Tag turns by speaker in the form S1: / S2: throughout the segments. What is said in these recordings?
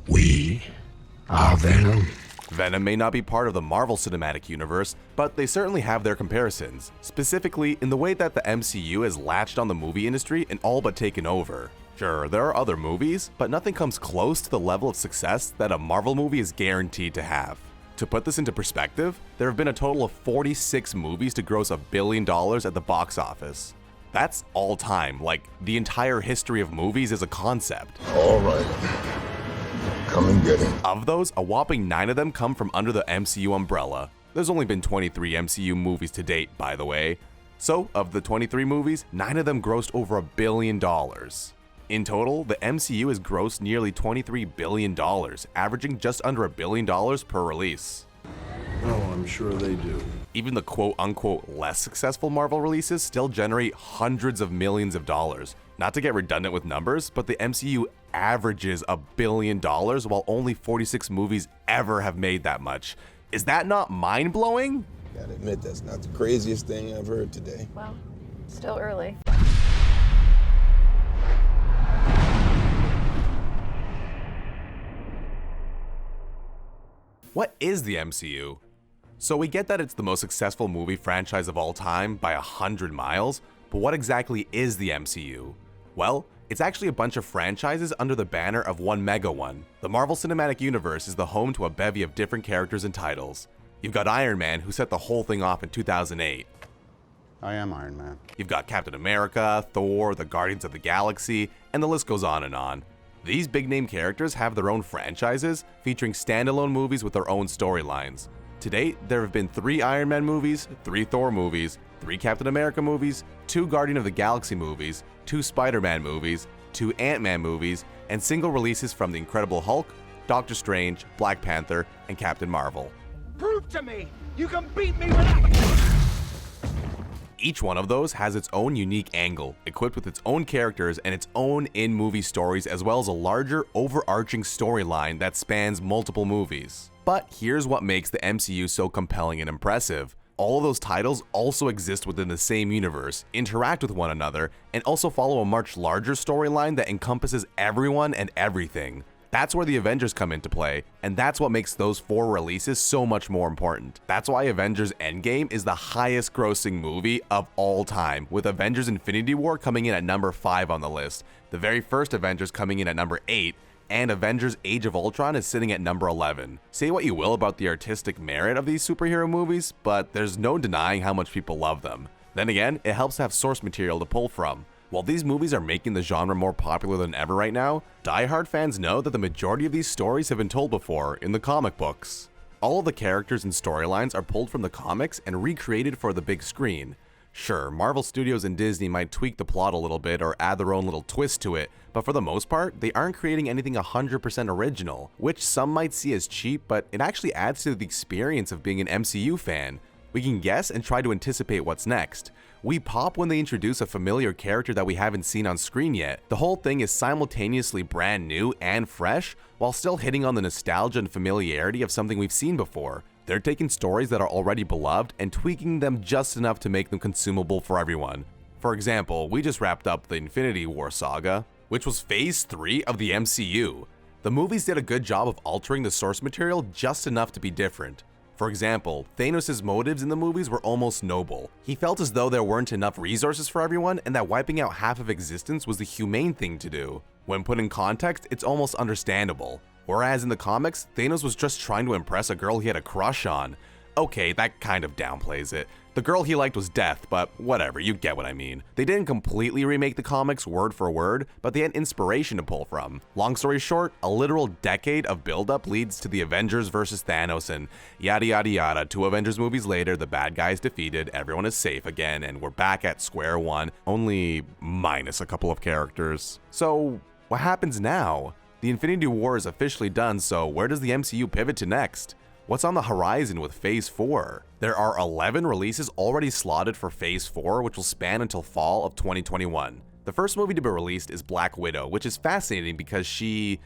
S1: We are Venom.
S2: Venom may not be part of the Marvel Cinematic Universe, but they certainly have their comparisons, specifically in the way that the MCU has latched on the movie industry and all but taken over. Sure, there are other movies, but nothing comes close to the level of success that a Marvel movie is guaranteed to have. To put this into perspective, there have been a total of 46 movies to gross $1 billion at the box office. That's all time, like the entire history of movies is a concept.
S1: All right. Come and get him.
S2: Of those, a whopping 9 of them come from under the MCU umbrella. There's only been 23 MCU movies to date, by the way. So, of the 23 movies, 9 of them grossed over $1 billion. In total, the MCU has grossed nearly $23 billion, averaging just under $1 billion per release.
S3: Oh, I'm sure they do.
S2: Even the quote-unquote less successful Marvel releases still generate hundreds of millions of dollars. Not to get redundant with numbers, but the MCU averages $1 billion while only 46 movies ever have made that much. Is that not mind-blowing?
S4: Gotta admit, that's not the craziest thing I've heard today.
S5: Well, still early.
S2: What is the MCU? So we get that it's the most successful movie franchise of all time by 100 miles, but what exactly is the MCU? Well, it's actually a bunch of franchises under the banner of one mega one. The Marvel Cinematic Universe is the home to a bevy of different characters and titles. You've got Iron Man, who set the whole thing off in 2008.
S6: I am Iron Man.
S2: You've got Captain America, Thor, the Guardians of the Galaxy, and the list goes on and on. These big-name characters have their own franchises, featuring standalone movies with their own storylines. To date, there have been 3 Iron Man movies, 3 Thor movies, 3 Captain America movies, 2 Guardian of the Galaxy movies, 2 Spider-Man movies, 2 Ant-Man movies, and single releases from The Incredible Hulk, Doctor Strange, Black Panther, and Captain Marvel.
S7: Prove to me you can beat me without...
S2: Each one of those has its own unique angle, equipped with its own characters and its own in-movie stories, as well as a larger, overarching storyline that spans multiple movies. But here's what makes the MCU so compelling and impressive. All of those titles also exist within the same universe, interact with one another, and also follow a much larger storyline that encompasses everyone and everything. That's where the Avengers come into play, and that's what makes those 4 releases so much more important. That's why Avengers Endgame is the highest grossing movie of all time, with Avengers Infinity War coming in at number 5 on the list, the very first Avengers coming in at number 8, and Avengers Age of Ultron is sitting at number 11. Say what you will about the artistic merit of these superhero movies, but there's no denying how much people love them. Then again, it helps to have source material to pull from. While these movies are making the genre more popular than ever right now, die-hard fans know that the majority of these stories have been told before in the comic books. All of the characters and storylines are pulled from the comics and recreated for the big screen. Sure, Marvel Studios and Disney might tweak the plot a little bit or add their own little twist to it, but for the most part, they aren't creating anything 100% original, which some might see as cheap, but it actually adds to the experience of being an MCU fan. We can guess and try to anticipate what's next. We pop when they introduce a familiar character that we haven't seen on screen yet. The whole thing is simultaneously brand new and fresh, while still hitting on the nostalgia and familiarity of something we've seen before. They're taking stories that are already beloved and tweaking them just enough to make them consumable for everyone. For example, we just wrapped up the Infinity War Saga, which was phase 3 of the MCU. The movies did a good job of altering the source material just enough to be different. For example, Thanos' motives in the movies were almost noble. He felt as though there weren't enough resources for everyone and that wiping out half of existence was the humane thing to do. When put in context, it's almost understandable. Whereas in the comics, Thanos was just trying to impress a girl he had a crush on. Okay, that kind of downplays it. The girl he liked was Death, but whatever, you get what I mean. They didn't completely remake the comics word for word, but they had inspiration to pull from. Long story short, a literal decade of buildup leads to the Avengers versus Thanos, and yada yada yada. 2 Avengers movies later, the bad guy is defeated, everyone is safe again, and we're back at square one, only minus a couple of characters. So, what happens now? The Infinity War is officially done, so where does the MCU pivot to next? What's on the horizon with Phase 4? There are 11 releases already slotted for Phase 4, which will span until fall of 2021. The first movie to be released is Black Widow, which is fascinating because she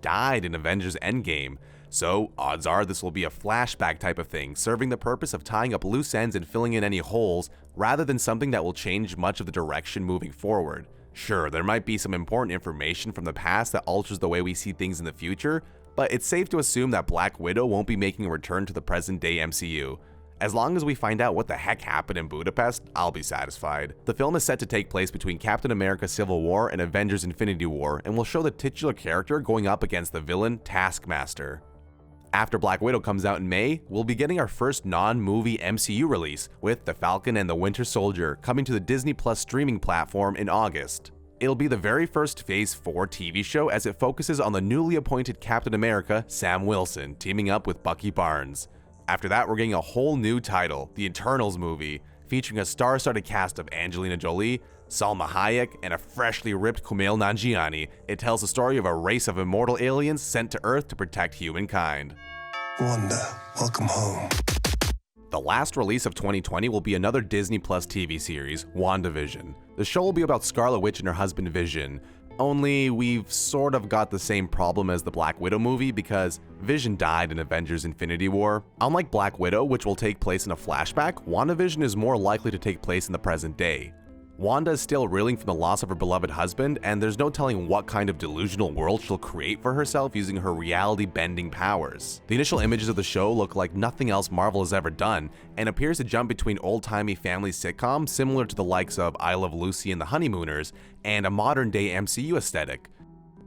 S2: died in Avengers Endgame. So, odds are this will be a flashback type of thing, serving the purpose of tying up loose ends and filling in any holes, rather than something that will change much of the direction moving forward. Sure, there might be some important information from the past that alters the way we see things in the future, but it's safe to assume that Black Widow won't be making a return to the present-day MCU. As long as we find out what the heck happened in Budapest, I'll be satisfied. The film is set to take place between Captain America Civil War and Avengers Infinity War, and will show the titular character going up against the villain Taskmaster. After Black Widow comes out in May, we'll be getting our first non-movie MCU release, with The Falcon and the Winter Soldier coming to the Disney Plus streaming platform in August. It'll be the very first Phase 4 TV show as it focuses on the newly appointed Captain America, Sam Wilson, teaming up with Bucky Barnes. After that, we're getting a whole new title, The Eternals movie, featuring a star-studded cast of Angelina Jolie, Salma Hayek, and a freshly ripped Kumail Nanjiani. It tells the story of a race of immortal aliens sent to Earth to protect humankind.
S8: Wanda, welcome home.
S2: The last release of 2020 will be another Disney Plus TV series, Wanda Vision. The show will be about Scarlet Witch and her husband Vision, only we've sort of got the same problem as the Black Widow movie because Vision died in Avengers Infinity War. Unlike Black Widow, which will take place in a flashback, WandaVision is more likely to take place in the present day. Wanda is still reeling from the loss of her beloved husband, and there's no telling what kind of delusional world she'll create for herself using her reality-bending powers. The initial images of the show look like nothing else Marvel has ever done, and appears to jump between old-timey family sitcoms similar to the likes of I Love Lucy and the Honeymooners, and a modern-day MCU aesthetic.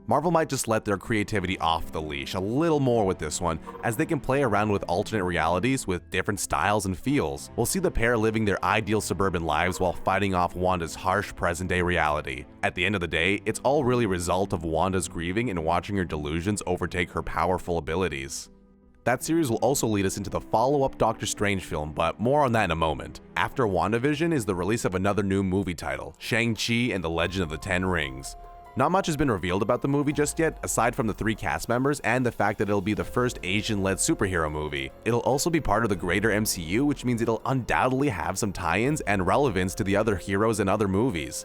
S2: Marvel might just let their creativity off the leash a little more with this one, as they can play around with alternate realities with different styles and feels. We'll see the pair living their ideal suburban lives while fighting off Wanda's harsh present-day reality. At the end of the day, it's all really a result of Wanda's grieving and watching her delusions overtake her powerful abilities. That series will also lead us into the follow-up Doctor Strange film, but more on that in a moment. After WandaVision is the release of another new movie title, Shang-Chi and the Legend of the Ten Rings. Not much has been revealed about the movie just yet, aside from the 3 cast members and the fact that it'll be the first Asian-led superhero movie. It'll also be part of the greater MCU, which means it'll undoubtedly have some tie-ins and relevance to the other heroes and other movies.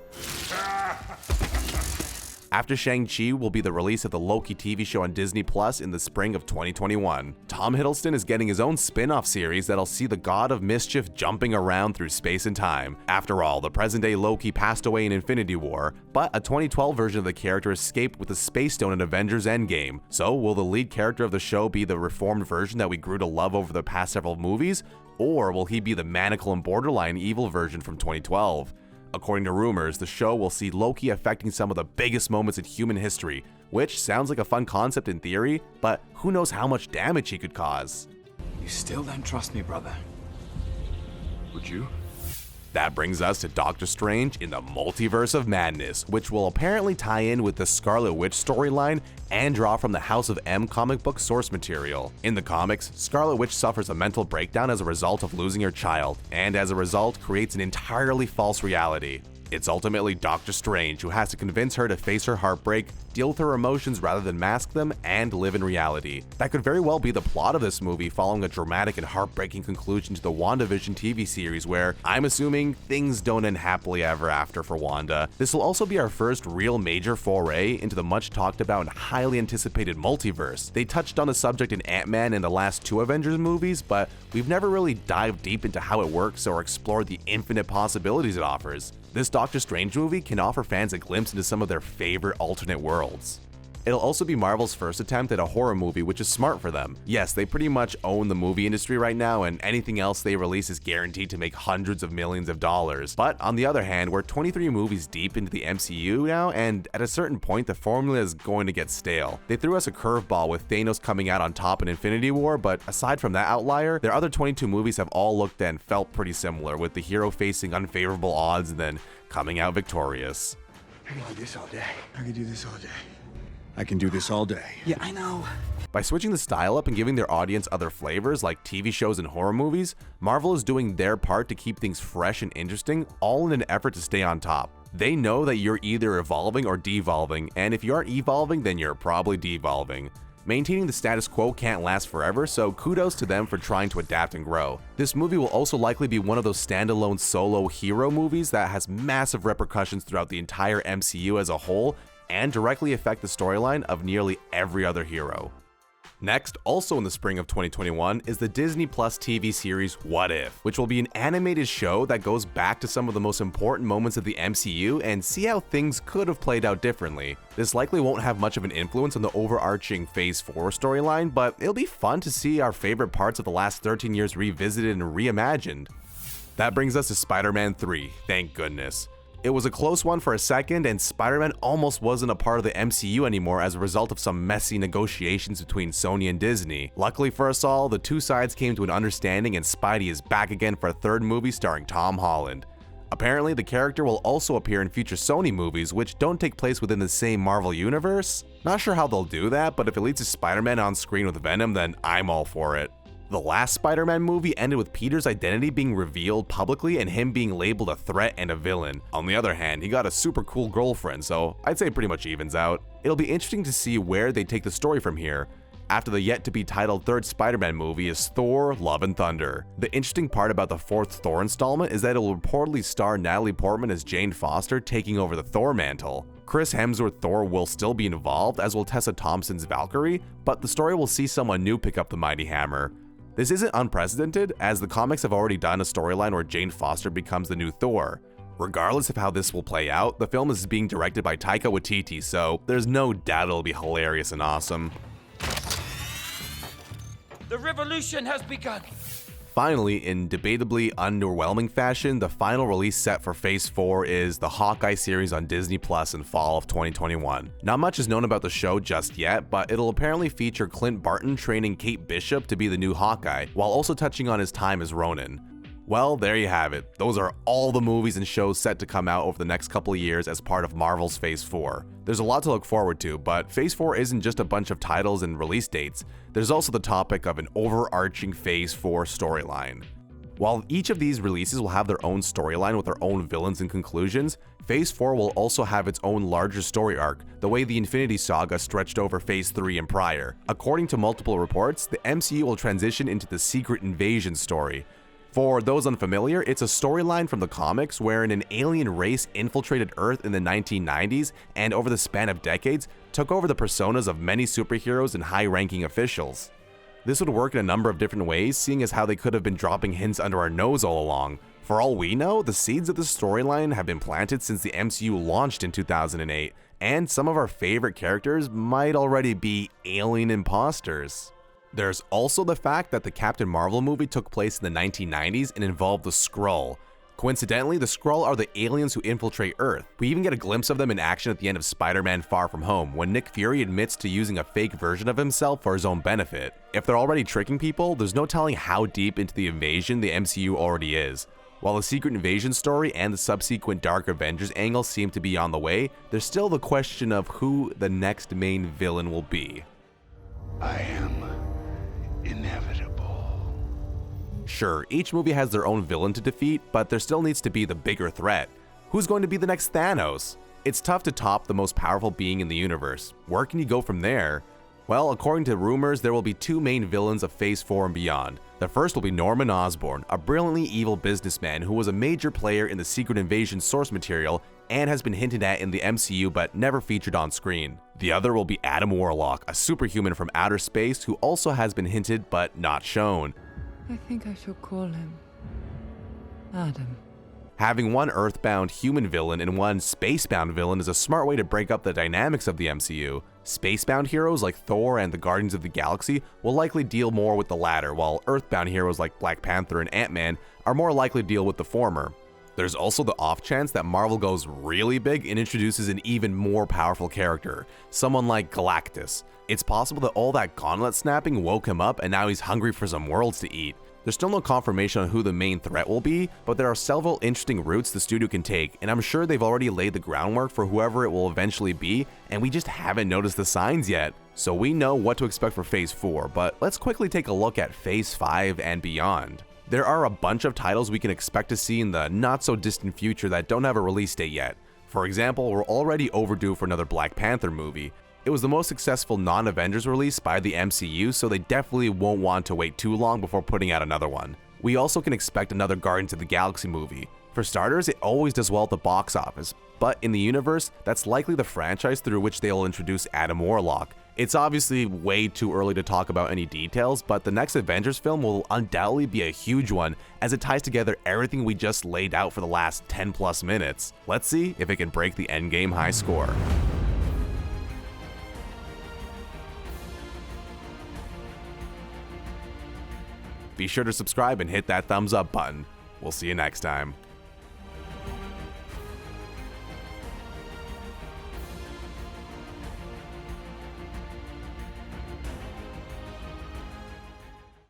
S2: After Shang-Chi will be the release of the Loki TV show on Disney Plus in the spring of 2021. Tom Hiddleston is getting his own spin-off series that'll see the god of mischief jumping around through space and time. After all, the present-day Loki passed away in Infinity War, but a 2012 version of the character escaped with the Space Stone in Avengers Endgame. So will the lead character of the show be the reformed version that we grew to love over the past several movies, or will he be the manacle and borderline evil version from 2012? According to rumors, the show will see Loki affecting some of the biggest moments in human history, which sounds like a fun concept in theory, but who knows how much damage he could cause.
S9: You still don't trust me, brother. Would you?
S2: That brings us to Doctor Strange in the Multiverse of Madness, which will apparently tie in with the Scarlet Witch storyline and draw from the House of M comic book source material. In the comics, Scarlet Witch suffers a mental breakdown as a result of losing her child, and as a result creates an entirely false reality. It's ultimately Doctor Strange who has to convince her to face her heartbreak, deal with her emotions rather than mask them, and live in reality. That could very well be the plot of this movie, following a dramatic and heartbreaking conclusion to the WandaVision TV series where, I'm assuming, things don't end happily ever after for Wanda. This will also be our first real major foray into the much talked about and highly anticipated multiverse. They touched on the subject in Ant-Man and the last 2 Avengers movies, but we've never really dived deep into how it works or explored the infinite possibilities it offers. This Doctor Strange movie can offer fans a glimpse into some of their favorite alternate worlds. It'll also be Marvel's first attempt at a horror movie, which is smart for them. Yes, they pretty much own the movie industry right now, and anything else they release is guaranteed to make hundreds of millions of dollars. But on the other hand, we're 23 movies deep into the MCU now, and at a certain point, the formula is going to get stale. They threw us a curveball with Thanos coming out on top in Infinity War, but aside from that outlier, their other 22 movies have all looked and felt pretty similar, with the hero facing unfavorable odds and then coming out victorious.
S3: I can do this all day. I can do this all day. I can do this all day.
S9: Yeah, I know.
S2: By switching the style up and giving their audience other flavors like TV shows and horror movies, Marvel is doing their part to keep things fresh and interesting, all in an effort to stay on top. They know that you're either evolving or devolving, and if you aren't evolving, then you're probably devolving. Maintaining the status quo can't last forever, so kudos to them for trying to adapt and grow. This movie will also likely be one of those standalone solo hero movies that has massive repercussions throughout the entire MCU as a whole, and directly affect the storyline of nearly every other hero. Next, also in the spring of 2021, is the Disney Plus TV series What If, which will be an animated show that goes back to some of the most important moments of the MCU and see how things could have played out differently. This likely won't have much of an influence on the overarching Phase 4 storyline, but it'll be fun to see our favorite parts of the last 13 years revisited and reimagined. That brings us to Spider-Man 3, thank goodness. It was a close one for a second, and Spider-Man almost wasn't a part of the MCU anymore as a result of some messy negotiations between Sony and Disney. Luckily for us all, the two sides came to an understanding and Spidey is back again for a third movie starring Tom Holland. Apparently, the character will also appear in future Sony movies, which don't take place within the same Marvel universe. Not sure how they'll do that, but if it leads to Spider-Man on screen with Venom, then I'm all for it. The last Spider-Man movie ended with Peter's identity being revealed publicly and him being labeled a threat and a villain. On the other hand, he got a super cool girlfriend, so I'd say it pretty much evens out. It'll be interesting to see where they take the story from here. After the yet-to-be-titled third Spider-Man movie is Thor: Love and Thunder. The interesting part about the fourth Thor installment is that it will reportedly star Natalie Portman as Jane Foster taking over the Thor mantle. Chris Hemsworth Thor will still be involved, as will Tessa Thompson's Valkyrie, but the story will see someone new pick up the mighty hammer. This isn't unprecedented, as the comics have already done a storyline where Jane Foster becomes the new Thor. Regardless of how this will play out, the film is being directed by Taika Waititi, so there's no doubt it'll be hilarious and awesome.
S7: The revolution has begun.
S2: Finally, in debatably underwhelming fashion, the final release set for Phase 4 is the Hawkeye series on Disney Plus in fall of 2021. Not much is known about the show just yet, but it'll apparently feature Clint Barton training Kate Bishop to be the new Hawkeye, while also touching on his time as Ronin. Well, there you have it. Those are all the movies and shows set to come out over the next couple of years as part of Marvel's Phase 4. There's a lot to look forward to, but Phase 4 isn't just a bunch of titles and release dates. There's also the topic of an overarching Phase 4 storyline. While each of these releases will have their own storyline with their own villains and conclusions, Phase 4 will also have its own larger story arc, the way the Infinity Saga stretched over Phase 3 and prior. According to multiple reports, the MCU will transition into the Secret Invasion story. For those unfamiliar, it's a storyline from the comics wherein an alien race infiltrated Earth in the 1990s and over the span of decades took over the personas of many superheroes and high-ranking officials. This would work in a number of different ways, seeing as how they could have been dropping hints under our nose all along. For all we know, the seeds of this storyline have been planted since the MCU launched in 2008, and some of our favorite characters might already be alien imposters. There's also the fact that the Captain Marvel movie took place in the 1990s and involved the Skrull. Coincidentally, the Skrull are the aliens who infiltrate Earth. We even get a glimpse of them in action at the end of Spider-Man Far From Home, when Nick Fury admits to using a fake version of himself for his own benefit. If they're already tricking people, there's no telling how deep into the invasion the MCU already is. While the Secret Invasion story and the subsequent Dark Avengers angle seem to be on the way, there's still the question of who the next main villain will be.
S1: I am inevitable.
S2: Sure, each movie has their own villain to defeat, but there still needs to be the bigger threat. Who's going to be the next Thanos? It's tough to top the most powerful being in the universe. Where can you go from there? Well, according to rumors, there will be two main villains of Phase 4 and beyond. The first will be Norman Osborn, a brilliantly evil businessman who was a major player in the Secret Invasion source material and has been hinted at in the MCU but never featured on screen. The other will be Adam Warlock, a superhuman from outer space who also has been hinted but not shown.
S10: I think I shall call him Adam.
S2: Having one Earthbound human villain and one spacebound villain is a smart way to break up the dynamics of the MCU. Spacebound heroes like Thor and the Guardians of the Galaxy will likely deal more with the latter, while Earthbound heroes like Black Panther and Ant-Man are more likely to deal with the former. There's also the off chance that Marvel goes really big and introduces an even more powerful character, someone like Galactus. It's possible that all that gauntlet snapping woke him up and now he's hungry for some worlds to eat. There's still no confirmation on who the main threat will be, but there are several interesting routes the studio can take, and I'm sure they've already laid the groundwork for whoever it will eventually be, and we just haven't noticed the signs yet. So we know what to expect for Phase 4, but let's quickly take a look at Phase 5 and beyond. There are a bunch of titles we can expect to see in the not-so-distant future that don't have a release date yet. For example, we're already overdue for another Black Panther movie. It was the most successful non-Avengers release by the MCU, so they definitely won't want to wait too long before putting out another one. We also can expect another Guardians of the Galaxy movie. For starters, it always does well at the box office, but in the universe, that's likely the franchise through which they will introduce Adam Warlock, It's obviously way too early to talk about any details, but the next Avengers film will undoubtedly be a huge one as it ties together everything we just laid out for the last 10 plus minutes. Let's see if it can break the Endgame high score. Be sure to subscribe and hit that thumbs up button. We'll see you next time.